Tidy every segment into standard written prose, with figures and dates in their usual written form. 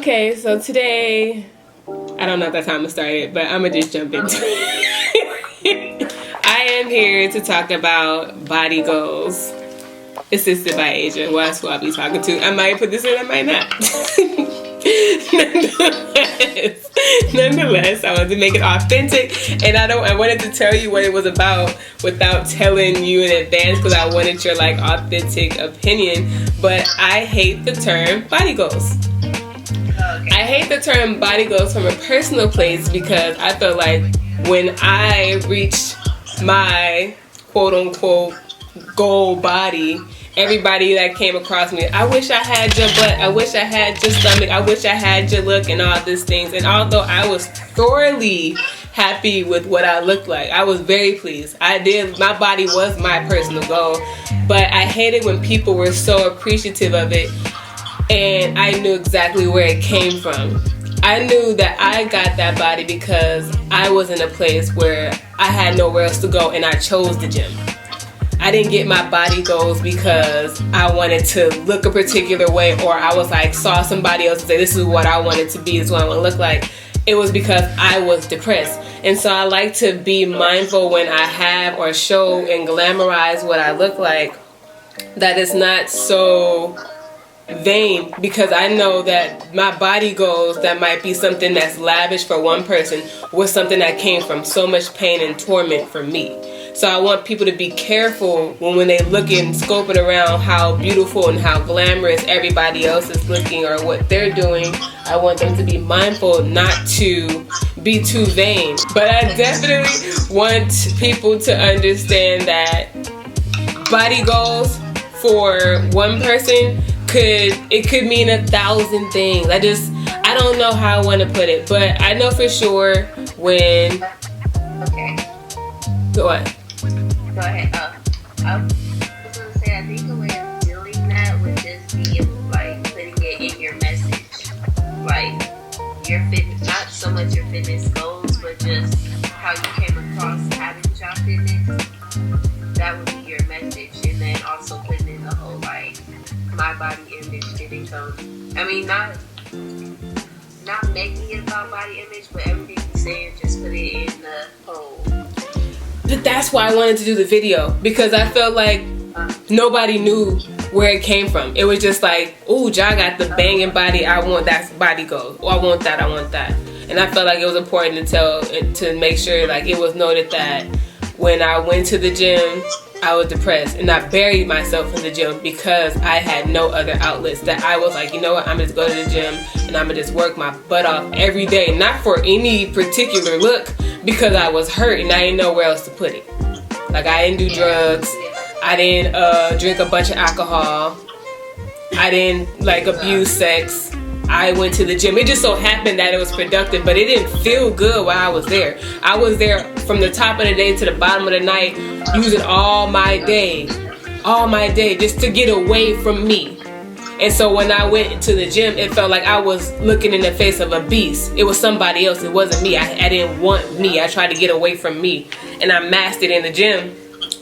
Okay, so today, I don't know if that's how I'm gonna start it, but I'm gonna just jump into it. I am here to talk about body goals, assisted by Asia. Well, that's who I'll be talking to. I might put this in, I might not. Nonetheless, I wanted to make it authentic, and I wanted to tell you what it was about without telling you in advance, because I wanted your authentic opinion. But I hate the term body goals. I hate the term body goals from a personal place, because I feel like when I reach my quote unquote goal body, everybody that came across me, I wish I had your butt, I wish I had your stomach, I wish I had your look, and all these things. And although I was thoroughly happy with what I looked like, I was very pleased. My body was my personal goal, but I hated when people were so appreciative of it, and I knew exactly where it came from. I knew that I got that body because I was in a place where I had nowhere else to go, and I chose the gym. I didn't get my body goals because I wanted to look a particular way, or I was saw somebody else and say, this is what I wanted to be, this is what I want to look like. It was because I was depressed. And so I like to be mindful when I have or show and glamorize what I look like, that it's not so vain, because I know that my body goals, that might be something that's lavish for one person, was something that came from so much pain and torment for me. So I want people to be careful when they look and scoping around how beautiful and how glamorous everybody else is looking or what they're doing. I want them to be mindful not to be too vain. But I definitely want people to understand that body goals for one person could mean 1,000 things. I don't know how I want to put it, but I know for sure when. Okay. Go ahead. Go ahead. I was gonna say, I think the way of doing that would just be putting it in your message, your fitness, not so much your fitness goals, but just how you came across having ZsaFitness. That would be your message, and then also putting in the whole my body image didn't come. I mean, not making it about body image, but everything you say, just put it in the whole. But that's why I wanted to do the video, because I felt like nobody knew where it came from. It was just ooh, Ja got the banging body, I want that body goal. Oh, I want that. And I felt like it was important to make sure it was noted that when I went to the gym, I was depressed, and I buried myself in the gym because I had no other outlets. That I was you know what, I'm just go to the gym and I'm gonna just work my butt off every day, not for any particular look, because I was hurt and I didn't know where else to put it. I didn't do drugs, I didn't drink a bunch of alcohol, I didn't abuse sex. I went to the gym. It just so happened that it was productive, but it didn't feel good while I was there. I was there from the top of the day to the bottom of the night, using all my day just to get away from me. And so when I went to the gym, it felt like I was looking in the face of a beast. It was somebody else. It wasn't me. I didn't want me. I tried to get away from me, and I masked it in the gym.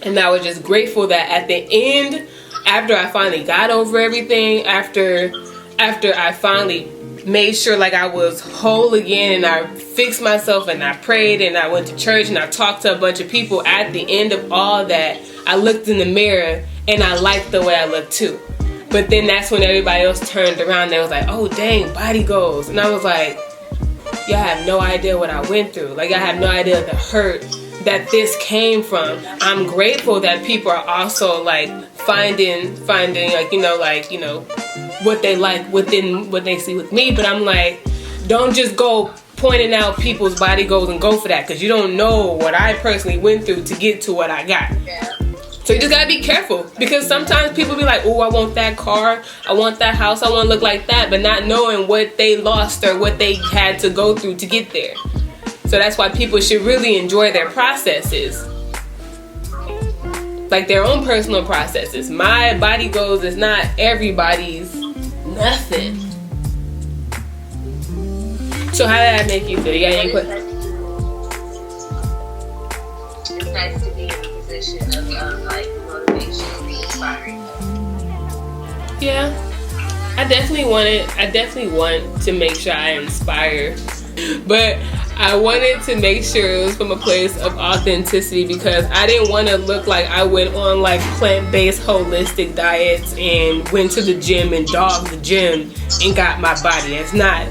And I was just grateful that at the end, after I finally got over everything, after I finally made sure I was whole again, and I fixed myself, and I prayed, and I went to church, and I talked to a bunch of people, at the end of all that, I looked in the mirror and I liked the way I looked too. But then that's when everybody else turned around and they was oh dang, body goals. And I was y'all have no idea what I went through. I have no idea the hurt that this came from. I'm grateful that people are also finding what they like within what they see with me. But I'm don't just go pointing out people's body goals and go for that, because you don't know what I personally went through to get to what I got. Yeah. So you just gotta be careful, because sometimes people be oh, I want that car, I want that house, I want to look like that, but not knowing what they lost or what they had to go through to get there. So that's why people should really enjoy their processes, their own personal processes. My body goals is not everybody's nothing. So how did that make you feel? You got any questions? It's nice to be in a position of motivation and inspiring. Yeah. I definitely want to make sure I inspire, but I wanted to make sure it was from a place of authenticity, because I didn't want to look like I went on like plant-based holistic diets and went to the gym and dogged the gym and got my body. It's not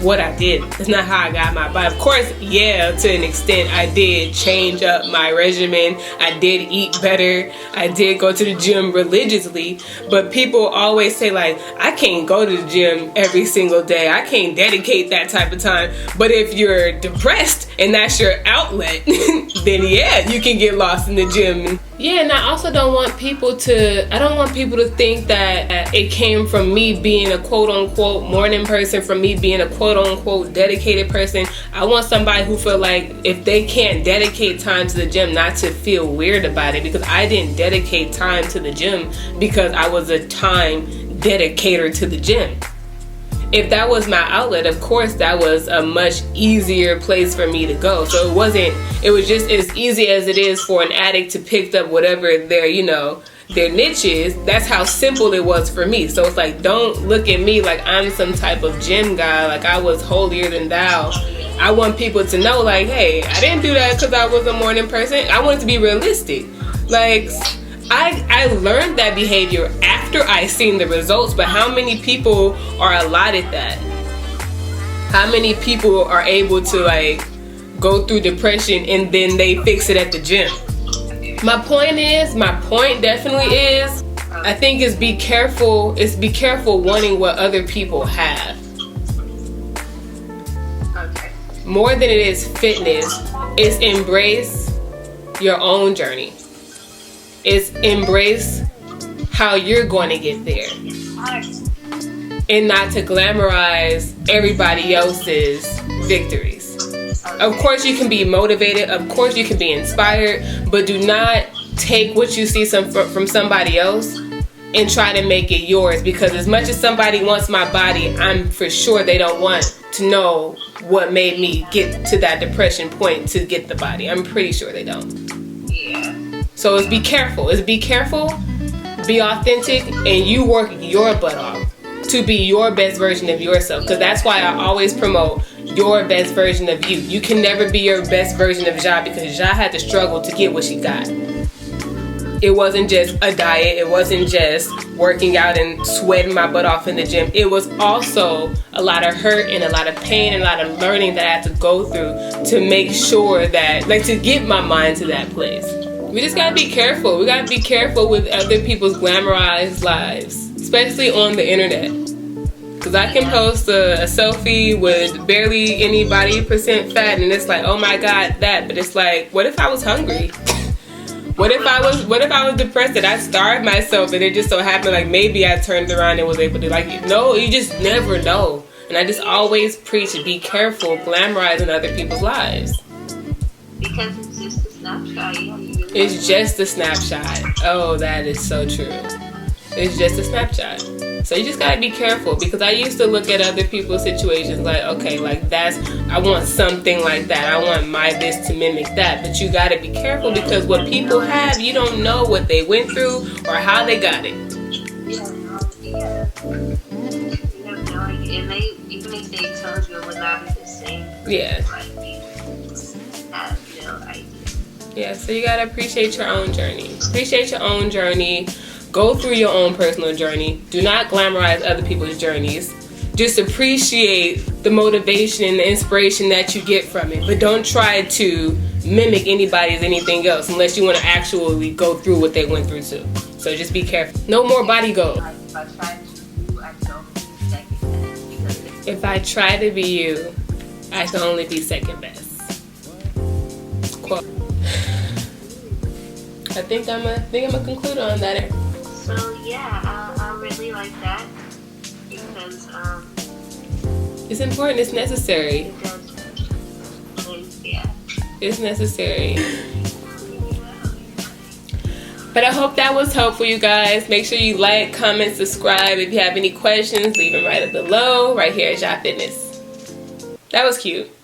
what I did. It's not how I got my body. Of course, yeah, to an extent I did change up my regimen. I did eat better. I did go to the gym religiously, but people always say like, I can't go to the gym every single day. I can't dedicate that type of time. But if you're depressed and that's your outlet, then yeah, you can get lost in the gym. Yeah, and I also don't want people to think that it came from me being a quote-unquote morning person, from me being a quote-unquote dedicated person. I want somebody who feel like if they can't dedicate time to the gym, not to feel weird about it, because I didn't dedicate time to the gym because I was a time dedicator to the gym. If that was my outlet, of course that was a much easier place for me to go. So it was just as easy as it is for an addict to pick up whatever their niche is. That's how simple it was for me. So it's like, don't look at me like I'm some type of gym guy, like I was holier than thou. I want people to know like, hey, I didn't do that because I was a morning person. I wanted to be realistic. Like, I learned that behavior after I seen the results, but how many people are allotted that? How many people are able to like go through depression and then they fix it at the gym? My point definitely is, I think is be careful wanting what other people have. More than it is fitness, it's embrace your own journey. Is embrace how you're going to get there, and not to glamorize everybody else's victories. Of course you can be motivated, of course you can be inspired, but do not take what you see from somebody else and try to make it yours, because as much as somebody wants my body, I'm for sure they don't want to know what made me get to that depression point to get the body. I'm pretty sure they don't. So be careful, be authentic, and you work your butt off to be your best version of yourself. Because that's why I always promote your best version of you. You can never be your best version of Ja, because Ja had to struggle to get what she got. It wasn't just a diet, it wasn't just working out and sweating my butt off in the gym. It was also a lot of hurt and a lot of pain and a lot of learning that I had to go through to make sure that, like, to get my mind to that place. We just gotta be careful. We gotta be careful with other people's glamorized lives, especially on the internet. Because I can post a selfie with barely any body percent fat, and it's like, oh my God, that. But it's like, what if I was hungry? What if I was depressed and I starved myself, and it just so happened like maybe I turned around and was able to, like, no, you just never know. And I just always preach, be careful glamorizing other people's lives. Because it's just a snapshot. It's just a snapshot. Oh, that is so true. It's just a snapshot. So you just gotta be careful, because I used to look at other people's situations like, okay, like I want something like that. I want my this to mimic that. But you gotta be careful, because what people have, you don't know what they went through or how they got it. Yeah. You have no idea. And even if they told you, it would not be the same. Yeah. Have no idea. Yeah, so you gotta appreciate your own journey. Appreciate your own journey. Go through your own personal journey. Do not glamorize other people's journeys. Just appreciate the motivation and the inspiration that you get from it. But don't try to mimic anybody's anything else unless you want to actually go through what they went through too. So just be careful. No more body goals. If I try to be you, I can only be second best. Quote. I think I'm gonna conclude on that. So yeah, I really like that, because it's important. It's necessary. it does. Yeah. It's necessary. But I hope that was helpful, you guys. Make sure you like, comment, subscribe. If you have any questions, leave them right below, right here at ZsaFitness. That was cute.